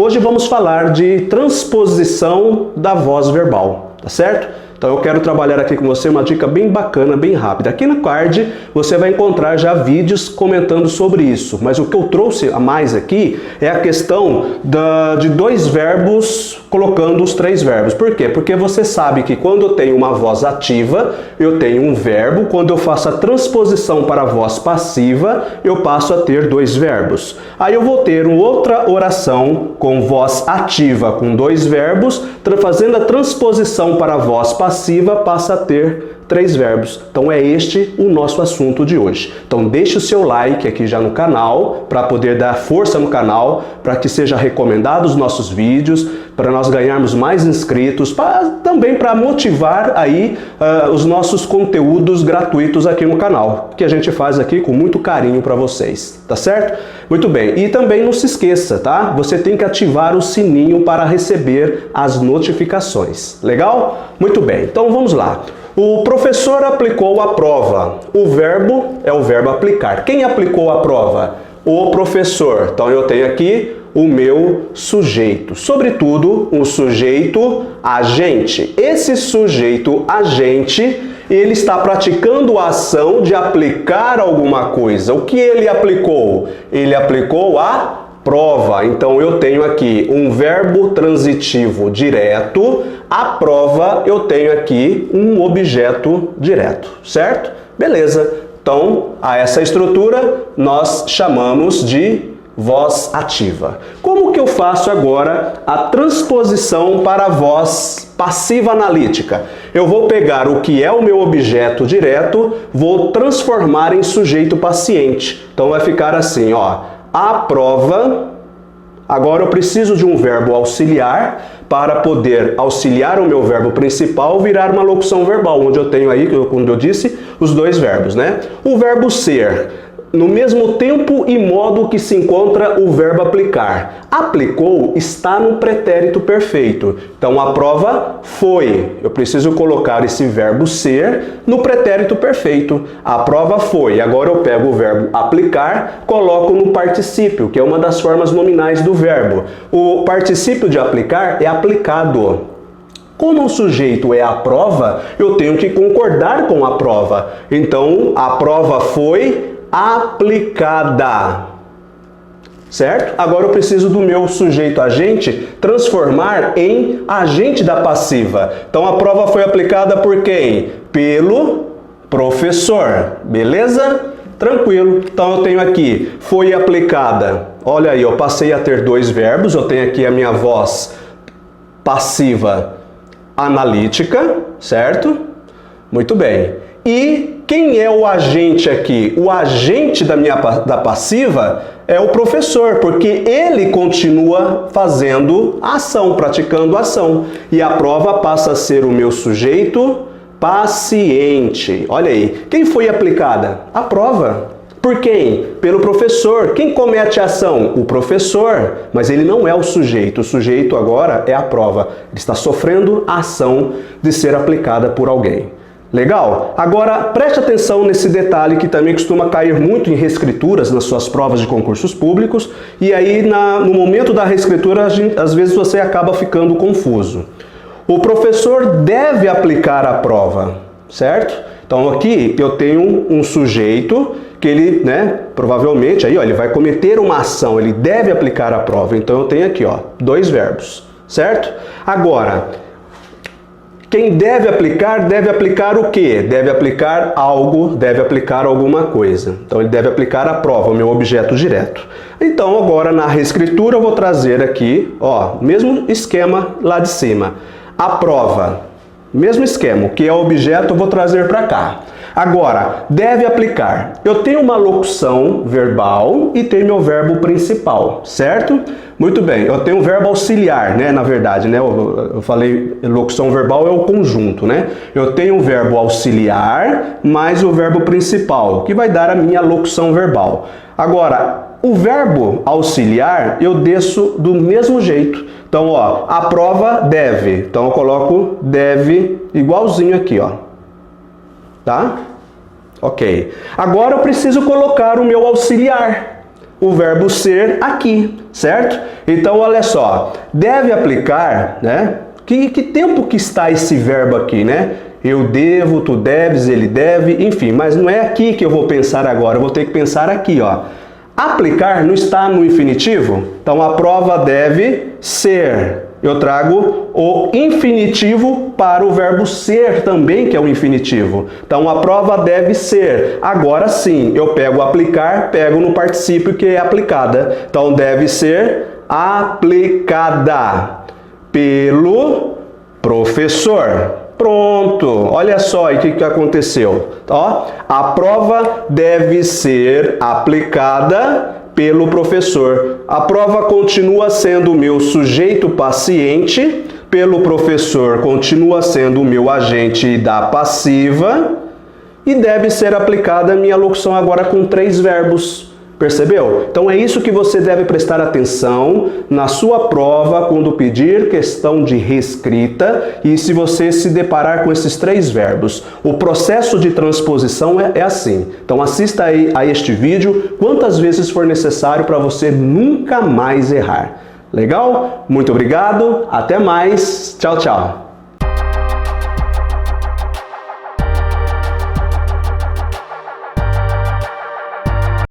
Hoje vamos falar de transposição da voz verbal, tá certo? Então eu quero trabalhar aqui com você uma dica bem bacana, bem rápida. Aqui no card você vai encontrar já vídeos comentando sobre isso, mas o que eu trouxe a mais aqui é a questão de dois verbos colocando os três verbos. Por quê? Porque você sabe que quando eu tenho uma voz ativa, eu tenho um verbo. Quando eu faço a transposição para a voz passiva, eu passo a ter dois verbos. Aí eu vou ter uma outra oração com voz ativa com dois verbos, fazendo a transposição para a voz passiva, passa a ter três verbos. Então é este o nosso assunto de hoje. Então deixe o seu like aqui já no canal, para poder dar força no canal, para que seja recomendado os nossos vídeos, para nós ganharmos mais inscritos, também para motivar aí os nossos conteúdos gratuitos aqui no canal, que a gente faz aqui com muito carinho para vocês, tá certo? Muito bem, e também não se esqueça, tá? Você tem que ativar o sininho para receber as notificações, legal? Muito bem, então vamos lá. O professor aplicou a prova. O verbo é o verbo aplicar. Quem aplicou a prova? O professor. Então eu tenho aqui o meu sujeito. Sobretudo, um sujeito agente. Esse sujeito agente, ele está praticando a ação de aplicar alguma coisa. O que ele aplicou? Ele aplicou a prova. Então eu tenho aqui um verbo transitivo direto, a prova eu tenho aqui um objeto direto, certo? Beleza. Então, a essa estrutura nós chamamos de voz ativa. Como que eu faço agora a transposição para a voz passiva analítica? Eu vou pegar o que é o meu objeto direto, vou transformar em sujeito paciente. Então vai ficar assim, ó. A prova, agora eu preciso de um verbo auxiliar para poder auxiliar o meu verbo principal, virar uma locução verbal, onde eu tenho aí, como eu disse, os dois verbos, né? O verbo ser, no mesmo tempo e modo que se encontra o verbo aplicar. Aplicou está no pretérito perfeito. Então a prova foi. Eu preciso colocar esse verbo ser no pretérito perfeito. A prova foi. Agora eu pego o verbo aplicar, coloco no particípio, que é uma das formas nominais do verbo. O particípio de aplicar é aplicado. Como o sujeito é a prova, eu tenho que concordar com a prova. Então a prova foi aplicada, certo? Agora eu preciso do meu sujeito agente transformar em agente da passiva. Então a prova foi aplicada por quem? Pelo professor, beleza? Tranquilo. Então eu tenho aqui, foi aplicada. Olha aí, eu passei a ter dois verbos, eu tenho aqui a minha voz passiva analítica, certo? Muito bem. E quem é o agente aqui? O agente da passiva é o professor, porque ele continua fazendo a ação, praticando a ação. E a prova passa a ser o meu sujeito paciente. Olha aí, quem foi aplicada? A prova. Por quem? Pelo professor. Quem comete a ação? O professor. Mas ele não é o sujeito. O sujeito agora é a prova. Ele está sofrendo a ação de ser aplicada por alguém. Legal? Agora, preste atenção nesse detalhe que também costuma cair muito em reescrituras nas suas provas de concursos públicos, e aí no momento da reescritura, às vezes você acaba ficando confuso. O professor deve aplicar a prova, certo? Então aqui eu tenho um sujeito que ele, provavelmente, aí, ó, ele vai cometer uma ação, ele deve aplicar a prova. Então eu tenho aqui, ó, dois verbos, certo? Agora, quem deve aplicar o quê? Deve aplicar algo, deve aplicar alguma coisa. Então ele deve aplicar a prova, o meu objeto direto. Então agora na reescritura eu vou trazer aqui, ó, mesmo esquema lá de cima. A prova, mesmo esquema, o que é o objeto eu vou trazer para cá. Agora, deve aplicar. Eu tenho uma locução verbal e tenho meu verbo principal, certo? Muito bem, eu tenho um verbo auxiliar, na verdade, eu falei locução verbal é o conjunto, Eu tenho um verbo auxiliar mais o verbo principal, que vai dar a minha locução verbal. Agora, o verbo auxiliar eu desço do mesmo jeito. Então, ó, a prova deve. Então eu coloco deve igualzinho aqui, ó. Tá? Ok. Agora eu preciso colocar o meu auxiliar. o verbo ser aqui, certo? Então, olha só, deve aplicar, né? Que tempo que está esse verbo aqui, né? Eu devo, tu deves, ele deve, enfim, mas não é aqui que eu vou pensar agora, eu vou ter que pensar aqui, ó. Aplicar não está no infinitivo? Então, a prova deve ser. Eu trago o infinitivo para o verbo ser também, que é o infinitivo. Então, a prova deve ser. Agora sim, eu pego aplicar, pego no particípio que é aplicada. Então, deve ser aplicada pelo professor. Pronto, olha só aí o que aconteceu. Ó, a prova deve ser aplicada pelo professor. A prova continua sendo o meu sujeito paciente, pelo professor continua sendo o meu agente da passiva e deve ser aplicada a minha locução agora com 3 verbos. Percebeu? Então é isso que você deve prestar atenção na sua prova quando pedir questão de reescrita e se você se deparar com esses 3 verbos. O processo de transposição é assim. Então assista aí a este vídeo quantas vezes for necessário para você nunca mais errar. Legal? Muito obrigado, até mais, tchau, tchau.